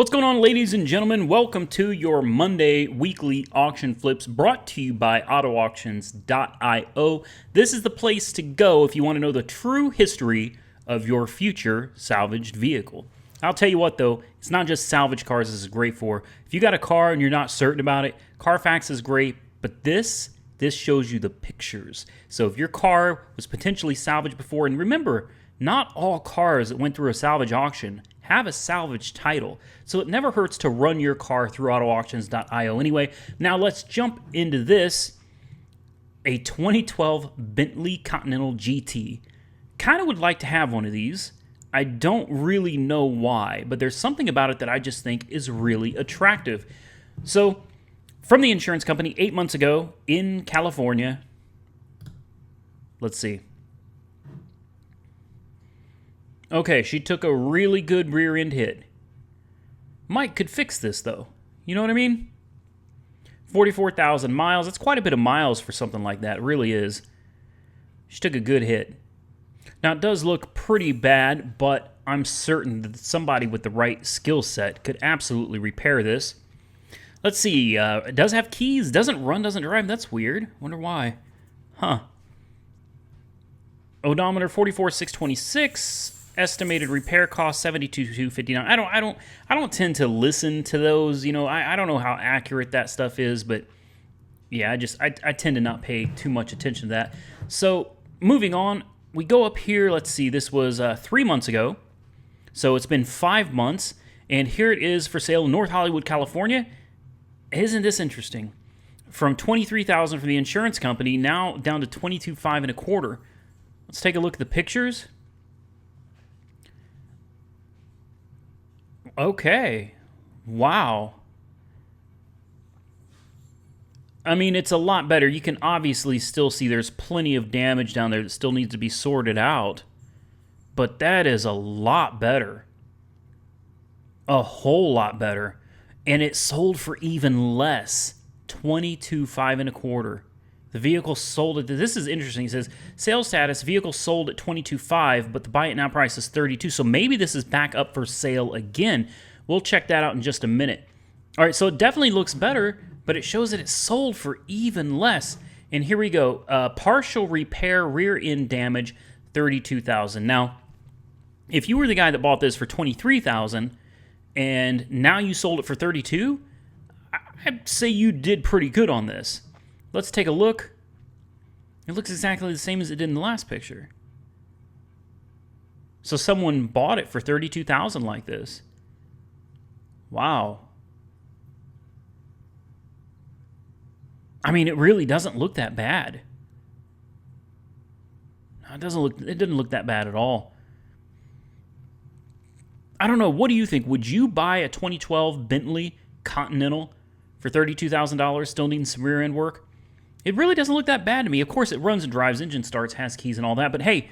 What's going on, ladies and gentlemen? Welcome to your Monday weekly auction flips brought to you by AutoAuctions.io. This is the place to go if you want to know the true history of your future salvaged vehicle. I'll tell you what, though, it's not just salvage cars this is great for. If you got a car and you're not certain about it, Carfax is great, but this shows you the pictures. So if your car was potentially salvaged before, and remember, not all cars that went through a salvage auction have a salvage title, so it never hurts to run your car through AutoAuctions.io. Anyway, now let's jump into this. A 2012 Bentley Continental GT. Kind of would like to have one of these. I don't really know why, but there's something about it that I just think is really attractive. So, from the insurance company 8 months ago in California, let's see. Okay, she took a really good rear end hit. Mike could fix this, though. You know what I mean? 44,000 miles. That's quite a bit of miles for something like that. It really is. She took a good hit. Now, it does look pretty bad, but I'm certain that somebody with the right skill set could absolutely repair this. Let's see. It does have keys. Doesn't run, doesn't drive. That's weird. Wonder why. Huh. Odometer 44,626. Estimated repair cost 72,259. I don't tend to listen to those. You know, I don't know how accurate that stuff is, but yeah, I tend to not pay too much attention to that. So moving on, we go up here. Let's see. This was 3 months ago, so it's been 5 months, and here it is for sale in North Hollywood, California. Isn't this interesting? From $23,000 for the insurance company, now down to $22,500 and a quarter. Let's take a look at the pictures. Okay. Wow. I mean, it's a lot better. You can obviously still see there's plenty of damage down there that still needs to be sorted out. But that is a lot better. A whole lot better. And it sold for even less. $22,500 and a quarter. The vehicle sold at, this is interesting. It says, sales status, vehicle sold at $22,500, but the buy it now price is $32,000. So maybe this is back up for sale again. We'll check that out in just a minute. All right, so it definitely looks better, but it shows that it sold for even less. And here we go. Partial repair, rear end damage, $32,000. Now, if you were the guy that bought this for $23,000 and now you sold it for $32,000, I'd say you did pretty good on this. Let's take a look. It looks exactly the same as it did in the last picture. So someone bought it for $32,000 like this. Wow. I mean, it really doesn't look that bad. It doesn't look that bad at all. I don't know. What do you think? Would you buy a 2012 Bentley Continental for $32,000 still needing some rear end work? It really doesn't look that bad to me. Of course, it runs and drives, engine starts, has keys and all that. But hey,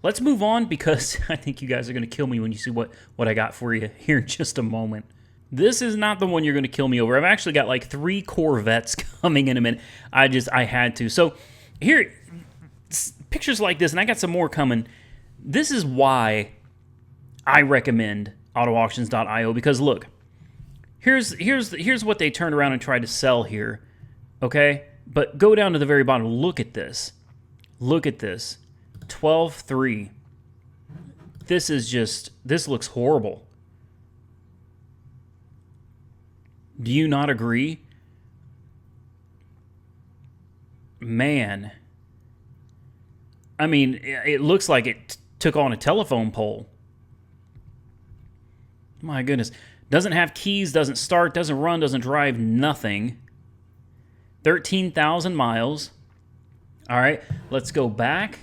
let's move on because I think you guys are going to kill me when you see what I got for you here in just a moment. This is not the one you're going to kill me over. I've actually got like 3 Corvettes coming in a minute. I had to. So here, pictures like this, and I got some more coming. This is why I recommend AutoAuctions.io because look, here's what they turned around and tried to sell here. Okay? But go down to the very bottom. Look at this. Look at this. 12.3. This looks horrible. Do you not agree? Man. I mean, it looks like it took on a telephone pole. My goodness. Doesn't have keys, doesn't start, doesn't run, doesn't drive, nothing. 13,000 miles. All right, let's go back.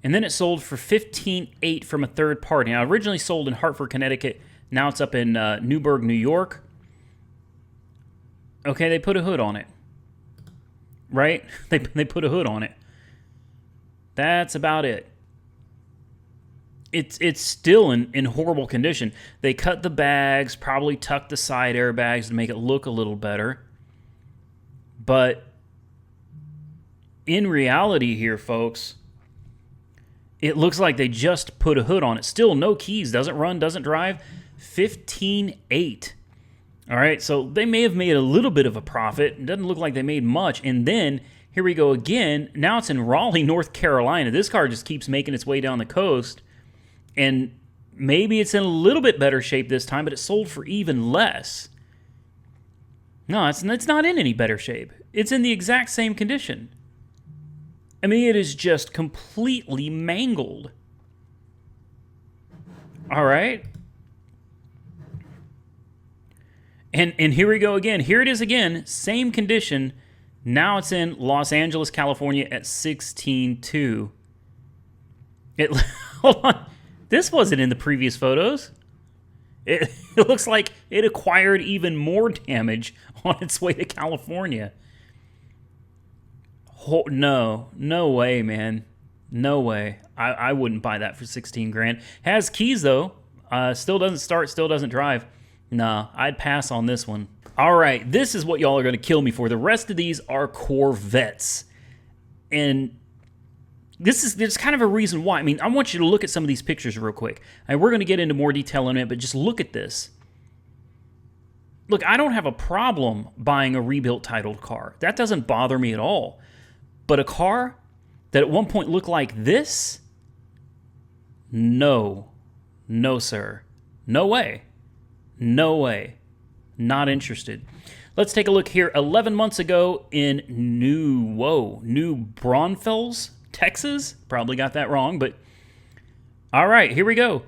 And then it sold for $15,800 from a third party. Now, originally sold in Hartford, Connecticut. Now it's up in Newburgh, New York. Okay, they put a hood on it. Right? They put a hood on it. That's about it. It's still in horrible condition. They cut the bags, probably tucked the side airbags to make it look a little better. But in reality here, folks, It looks like they just put a hood on it. Still no keys. Doesn't run, doesn't drive. 15.8. All right, so they may have made a little bit of a profit. It doesn't look like they made much. And then here we go again. Now it's in Raleigh, North Carolina. This car just keeps making its way down the coast. And maybe it's in a little bit better shape this time, but it sold for even less. No, it's not in any better shape. It's in the exact same condition. I mean, it is just completely mangled. All right. And here we go again. Here it is again. Same condition. Now it's in Los Angeles, California at 16.2. Hold on. This wasn't in the previous photos. It looks like it acquired even more damage on its way to California. No way, man. No way. I wouldn't buy that for 16 grand. Has keys, though. Still doesn't start, still doesn't drive. Nah, I'd pass on this one. All right, this is what y'all are going to kill me for. The rest of these are Corvettes. And there's kind of a reason why. I mean, I want you to look at some of these pictures real quick. And we're going to get into more detail in it, but just look at this. Look, I don't have a problem buying a rebuilt titled car. That doesn't bother me at all. But a car that at one point looked like this? No. No, sir. No way. No way. Not interested. Let's take a look here. 11 months ago in New Braunfels, Texas. Probably got that wrong, but all right, here we go.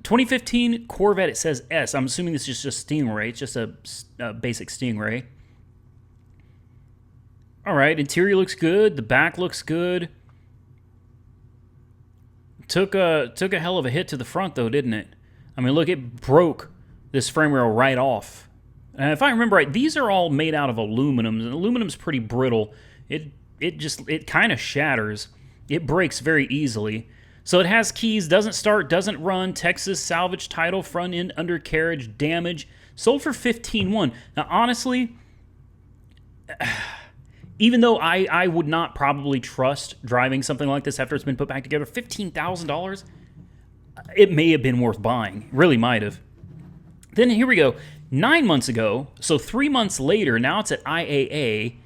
2015 Corvette, it says S. I'm assuming this is just Stingray. It's just a basic Stingray. All right, interior looks good. The back looks good. Took a hell of a hit to the front, though, didn't it? I mean, look, it broke this frame rail right off. And if I remember right, these are all made out of aluminum, and aluminum's pretty brittle. It kind of shatters. It breaks very easily. So it has keys, doesn't start, doesn't run, Texas salvage title, front end undercarriage damage. Sold for $15,100. Now, honestly, even though I would not probably trust driving something like this after it's been put back together, $15,000, it may have been worth buying. Really might have. Then here we go. 9 months ago, so 3 months later, now it's at IAA,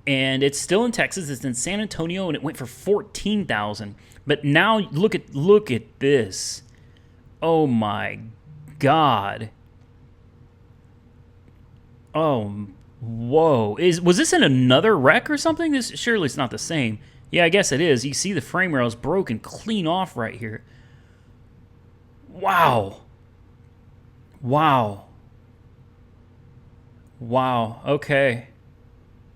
and it's still in Texas. It's in San Antonio, and it went for $14,000. But now look at this. Oh my God. Oh, whoa. Was this in another wreck or something? Surely it's not the same. Yeah, I guess it is. You see the frame rail is broken clean off right here. Wow. Wow. Wow. Okay.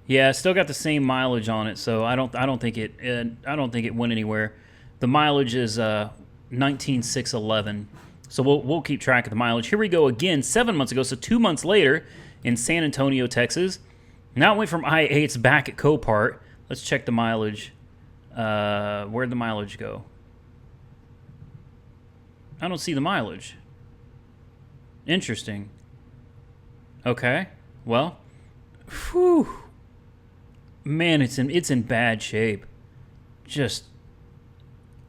Yeah, still got the same mileage on it, so I don't think it went anywhere. The mileage is 19,611. So we'll keep track of the mileage. Here we go again, 7 months ago, so 2 months later in San Antonio, Texas. Now it went from IA, it's back at Copart. Let's check the mileage. Where'd the mileage go? I don't see the mileage. Interesting. Okay. Well, whew. Man, it's in bad shape. Just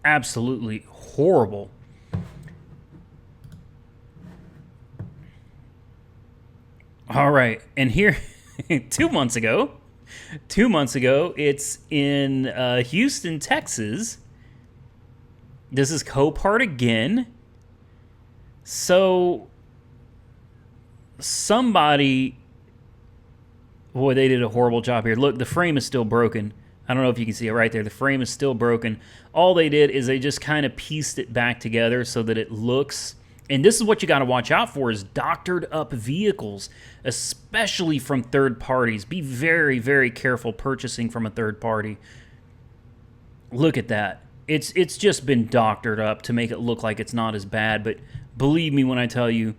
absolutely horrible. All right, and here 2 months ago, it's in Houston, Texas. This is Copart again. So somebody, boy, they did a horrible job here. Look, the frame is still broken. I don't know if you can see it right there. The frame is still broken. All they did is they just kind of pieced it back together so that it looks, and this is what you got to watch out for, is doctored up vehicles, especially from third parties. Be very, very careful purchasing from a third party. Look at that. It's just been doctored up to make it look like it's not as bad, but believe me when I tell you,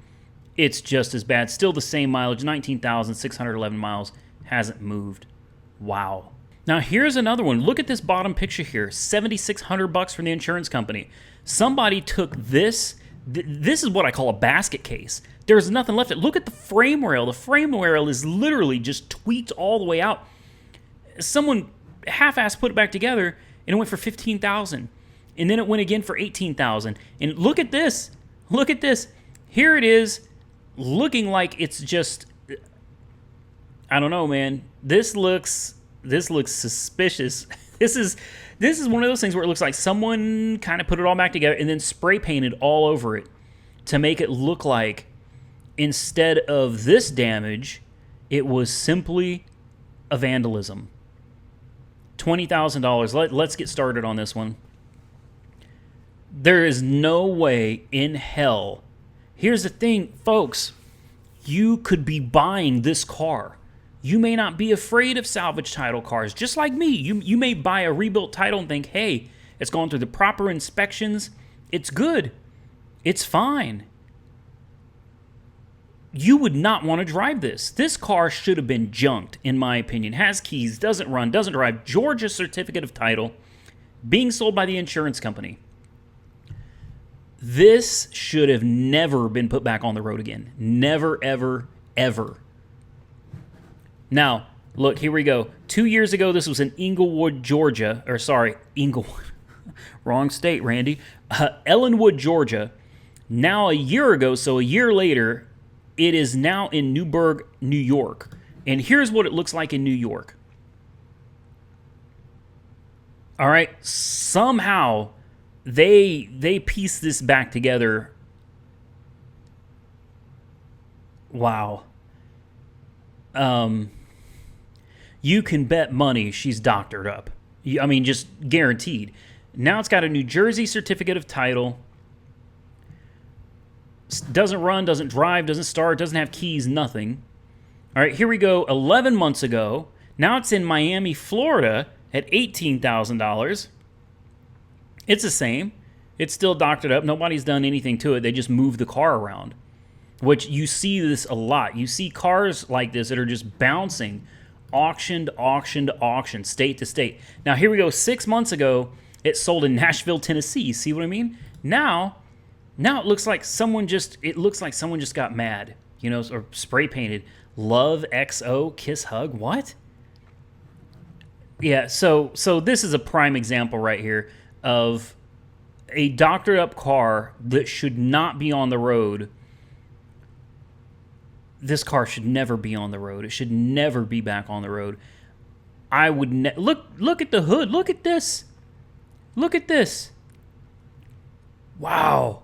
it's just as bad. Still the same mileage, 19,611 miles. Hasn't moved. Wow. Now here's another one. Look at this bottom picture here. $7,600 from the insurance company. Somebody took this. This is what I call a basket case. There's nothing left. Look at the frame rail. The frame rail is literally just tweaked all the way out. Someone half-assed put it back together, and it went for $15,000. And then it went again for $18,000. And look at this. Look at this. Here it is, looking like it's just, I don't know, man. This looks suspicious. This is one of those things where it looks like someone kind of put it all back together and then spray painted all over it to make it look like instead of this damage, it was simply a vandalism. $20,000. Let's get started on this one. There is no way in hell. Here's the thing, folks. You could be buying this car. You may not be afraid of salvage title cars. Just like me, you may buy a rebuilt title and think, hey, it's gone through the proper inspections. It's good. It's fine. You would not want to drive this. This car should have been junked, in my opinion. Has keys, doesn't run, doesn't drive. Georgia certificate of title, being sold by the insurance company. This should have never been put back on the road again. Never, ever, ever. Now, look, here we go. 2 years ago, this was in Englewood, Georgia. Or, sorry, Englewood. Wrong state, Randy. Ellenwood, Georgia. Now, a year ago, so a year later, it is now in Newburgh, New York. And here's what it looks like in New York. All right, somehow they piece this back together. Wow. You can bet money she's doctored up. I mean, just guaranteed. Now it's got a New Jersey certificate of title. Doesn't run, doesn't drive, doesn't start, doesn't have keys, nothing. All right, here we go. 11 months ago. Now it's in Miami, Florida at $18,000. It's the same. It's still doctored up. Nobody's done anything to it. They just moved the car around, which you see this a lot. You see cars like this that are just bouncing, auctioned, state to state. Now, here we go. 6 months ago, it sold in Nashville, Tennessee. See what I mean? Now it looks like someone just got mad, you know, or spray painted. Love XO kiss hug. What? Yeah, so this is a prime example right here of a doctored up car that should not be on the road. This car should never be on the road. It should never be back on the road. I would look at the hood. Look at this. Look at this. Wow.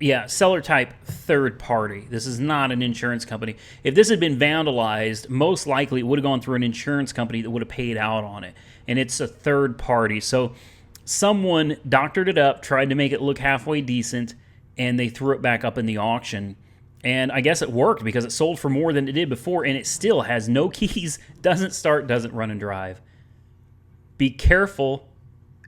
Yeah, seller type third party. This is not an insurance company. If this had been vandalized, most likely it would have gone through an insurance company that would have paid out on it. And it's a third party. So someone doctored it up, tried to make it look halfway decent, and they threw it back up in the auction. And I guess it worked because it sold for more than it did before, and it still has no keys, doesn't start, doesn't run and drive. Be careful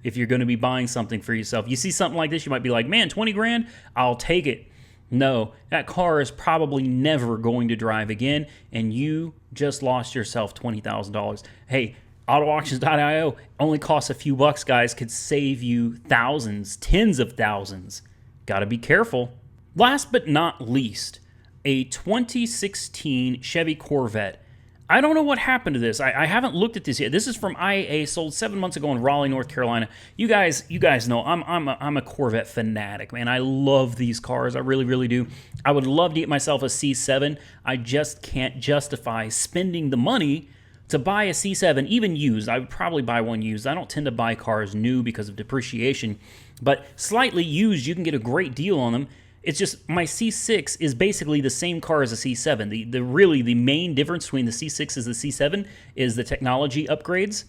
if you're going to be buying something for yourself. You see something like this, you might be like, man, 20 grand, I'll take it. No, that car is probably never going to drive again, and you just lost yourself $20,000. Hey, AutoAuctions.io only costs a few bucks, guys, could save you thousands, tens of thousands. Got to be careful. Last but not least, a 2016 Chevy Corvette. I don't know what happened to this. I haven't looked at this yet. This is from IAA, sold 7 months ago in Raleigh, North Carolina. You guys know I'm a Corvette fanatic, man. I love these cars. I really, really do. I would love to get myself a C7. I just can't justify spending the money to buy a C7, even used. I would probably buy one used. I don't tend to buy cars new because of depreciation, but slightly used, you can get a great deal on them. It's just my C6 is basically the same car as a C7. The main difference between the C6 and the C7 is the technology upgrades.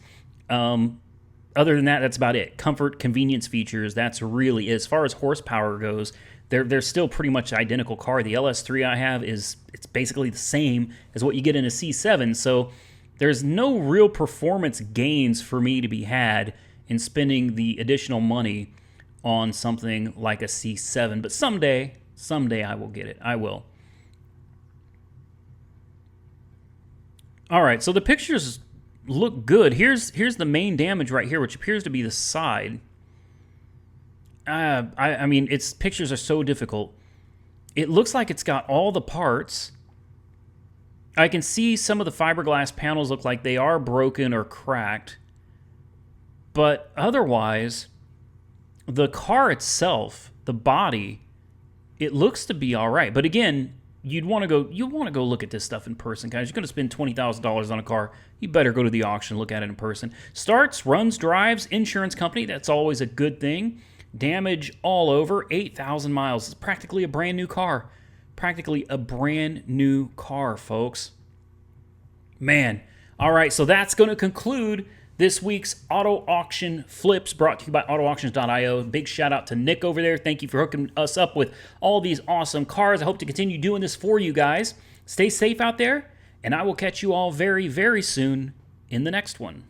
Other than that, that's about it. Comfort, convenience features, that's really it. As far as horsepower goes, they're still pretty much identical car. The LS3 I have it's basically the same as what you get in a C7. So there's no real performance gains for me to be had in spending the additional money on something like a C7, but someday I will get it. I will. All right, so the pictures look good. Here's the main damage right here, which appears to be the side. I mean, its pictures are so difficult. It looks like it's got all the parts. I can see some of the fiberglass panels look like they are broken or cracked. But otherwise, the car itself, the body, it looks to be all right. But again, you want to go look at this stuff in person, guys. You're going to spend $20,000 on a car. You better go to the auction, look at it in person. Starts, runs, drives, insurance company. That's always a good thing. Damage all over, 8,000 miles. It's practically a brand new car. Practically a brand new car, folks. Man. All right, so that's going to conclude this week's Auto Auction Flips, brought to you by AutoAuctions.io. Big shout out to Nick over there. Thank you for hooking us up with all these awesome cars. I hope to continue doing this for you guys. Stay safe out there, and I will catch you all very, very soon in the next one.